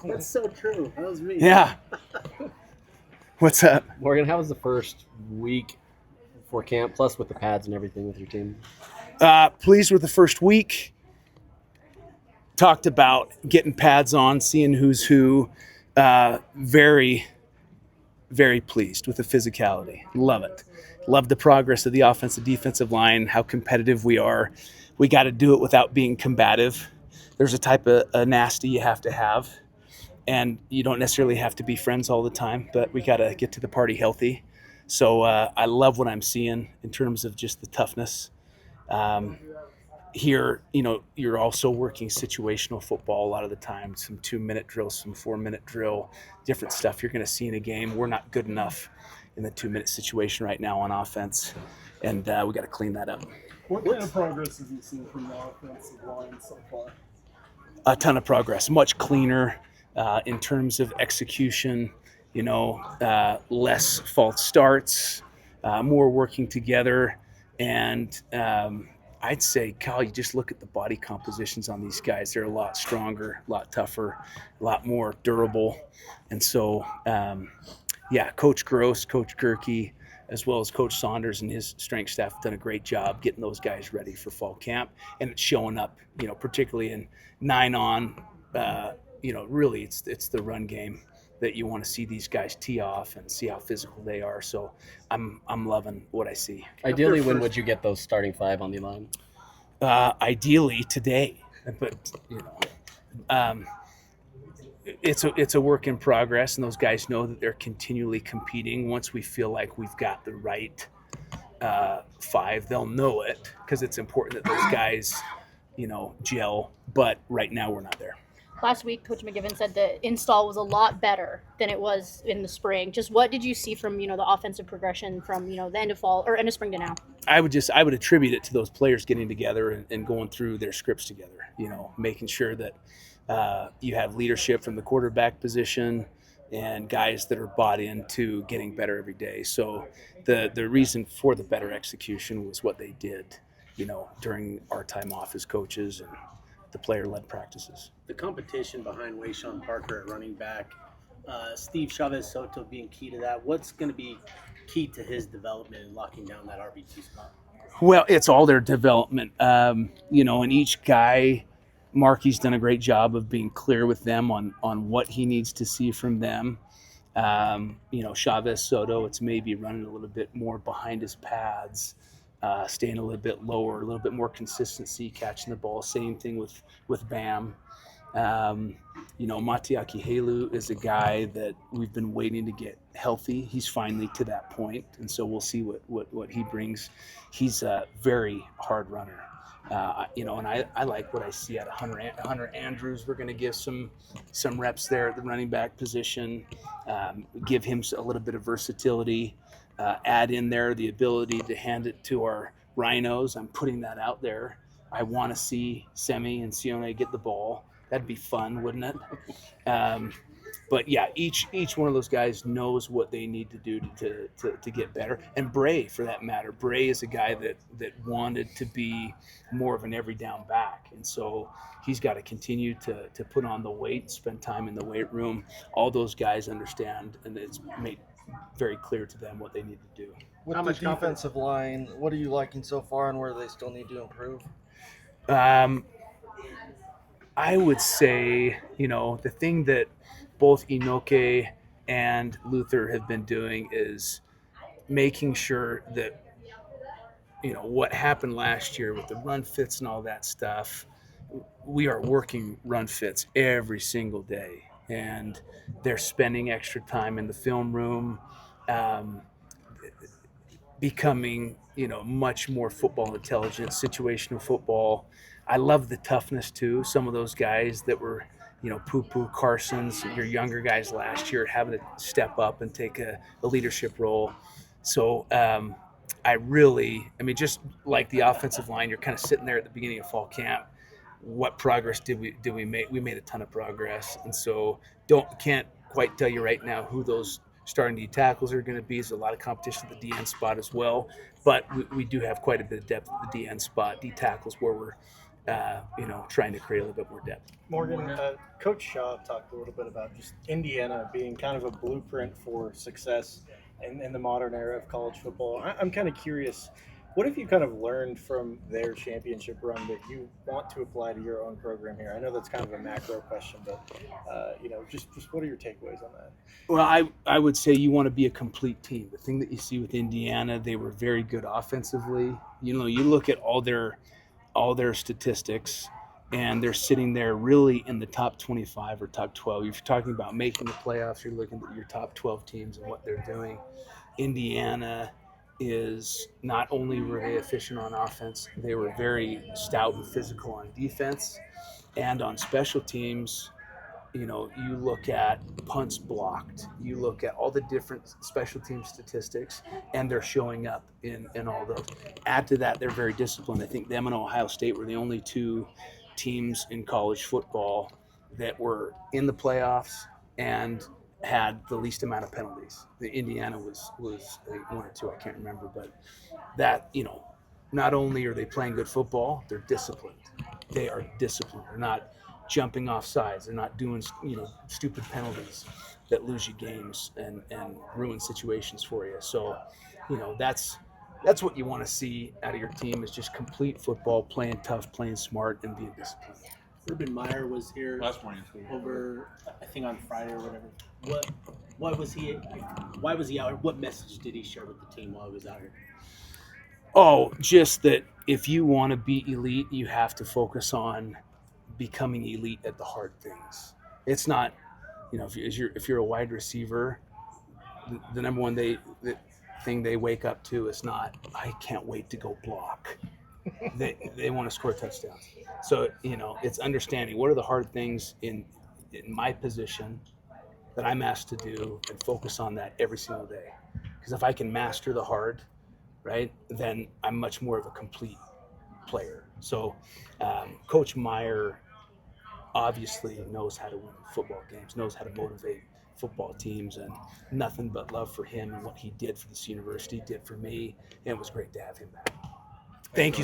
That's so true. That was me. Yeah. What's up? Morgan, how was the first week for camp, plus with the pads and everything with your team? Pleased with the first week. Talked about getting pads on, seeing who's who. Very, very pleased with the physicality. Love it. Love the progress of the offensive defensive line, how competitive we are. We got to do it without being combative. There's a type of nasty you have to have, and you don't necessarily have to be friends all the time, but we got to get to the party healthy. So I love what I'm seeing in terms of just the toughness. Here, you're also working situational football a lot of the time, some 2-minute drills, some 4-minute drill, different stuff you're going to see in a game. We're not good enough in the 2-minute situation right now on offense, and we got to clean that up. What kind of progress have you seen from the offensive line so far? A ton of progress, much cleaner in terms of execution, less false starts, more working together. And I'd say, Kyle, you just look at the body compositions on these guys. They're a lot stronger, a lot tougher, a lot more durable. And so, Coach Gross, Coach Gerke, as well as Coach Saunders and his strength staff have done a great job getting those guys ready for fall camp. And it's showing up, particularly in 9-on, really it's the run game that you want to see these guys tee off and see how physical they are. So I'm loving what I see. Ideally, when would you get those starting 5 on the line? Ideally today, but it's a work in progress, and those guys know that they're continually competing. Once we feel like we've got the right 5, they'll know it, because it's important that those guys, gel. But right now we're not there. Last week, Coach McGivern said the install was a lot better than it was in the spring. Just what did you see from, the offensive progression from, the end of fall or end of spring to now? I would attribute it to those players getting together and going through their scripts together, making sure that you have leadership from the quarterback position and guys that are bought into getting better every day. So the reason for the better execution was what they did, during our time off as coaches and the player-led practices. The competition behind Wayshawn Parker at running back, Steve Chavez Soto being key to that. What's going to be key to his development and locking down that RB2 spot? Well, it's all their development. And each guy, Marky's done a great job of being clear with them on what he needs to see from them. Chavez Soto, it's maybe running a little bit more behind his pads, staying a little bit lower, a little bit more consistency, catching the ball. Same thing with Bam. Matiaki Helu is a guy that we've been waiting to get healthy. He's finally to that point, and so we'll see what he brings. He's a very hard runner. And I like what I see out of Hunter Andrews. We're going to give some reps there at the running back position, give him a little bit of versatility, add in there the ability to hand it to our rhinos. I'm putting that out there. I want to see Semi and Sione get the ball. That'd be fun, wouldn't it? But yeah, each one of those guys knows what they need to do to get better. And Bray, for that matter, Bray is a guy that wanted to be more of an every down back, and so he's got to continue to put on the weight and spend time in the weight room. All those guys understand, and it's made very clear to them what they need to do. With the defensive line, what are you liking so far, and where do they still need to improve? I would say, the thing that both Inoke and Luther have been doing is making sure that, what happened last year with the run fits and all that stuff, we are working run fits every single day. And they're spending extra time in the film room, becoming, much more football intelligent, situational football. I love the toughness too. Some of those guys that were, Poo-Poo, Carsons, your younger guys last year, having to step up and take a leadership role. So just like the offensive line, you're kind of sitting there at the beginning of fall camp. What progress did we make? We made a ton of progress, and so can't quite tell you right now who those starting D tackles are going to be. There's a lot of competition at the DN spot as well, but we do have quite a bit of depth at the DN spot. D tackles where we're trying to create a little bit more depth. Morgan, Coach Shaw talked a little bit about just Indiana being kind of a blueprint for success in the modern era of college football. I'm kind of curious, what have you kind of learned from their championship run that you want to apply to your own program here? I know that's kind of a macro question, but just what are your takeaways on that? Well, I would say you want to be a complete team. The thing that you see with Indiana, they were very good offensively. You look at all their statistics, and they're sitting there really in the top 25 or top 12. If you're talking about making the playoffs, you're looking at your top 12 teams and what they're doing. Indiana is not only were they efficient on offense, they were very stout and physical on defense, and on special teams. You look at punts blocked, you look at all the different special team statistics, and they're showing up in all those. Add to that, they're very disciplined. I think them and Ohio State were the only two teams in college football that were in the playoffs and had the least amount of penalties. The Indiana was like one or two, I can't remember, but that, not only are they playing good football, they're disciplined. They are disciplined. They're not jumping off sides. They're not doing stupid penalties that lose you games and ruin situations for you. So, that's what you want to see out of your team is just complete football, playing tough, playing smart, and being disciplined. Urban Meyer was here Last morning. over, I think on Friday or whatever. Why was he out here? What message did he share with the team while he was out here? Oh, just that if you want to be elite, you have to focus on becoming elite at the hard things. It's not, if you're a wide receiver, the number one thing they wake up to is not, I can't wait to go block. They want to score touchdowns. So, it's understanding what are the hard things in my position that I'm asked to do and focus on that every single day. Because if I can master the hard, right, then I'm much more of a complete player. So Coach Meyer obviously knows how to win football games, knows how to motivate football teams, and nothing but love for him and what he did for this university, did for me, and it was great to have him back. Thank you.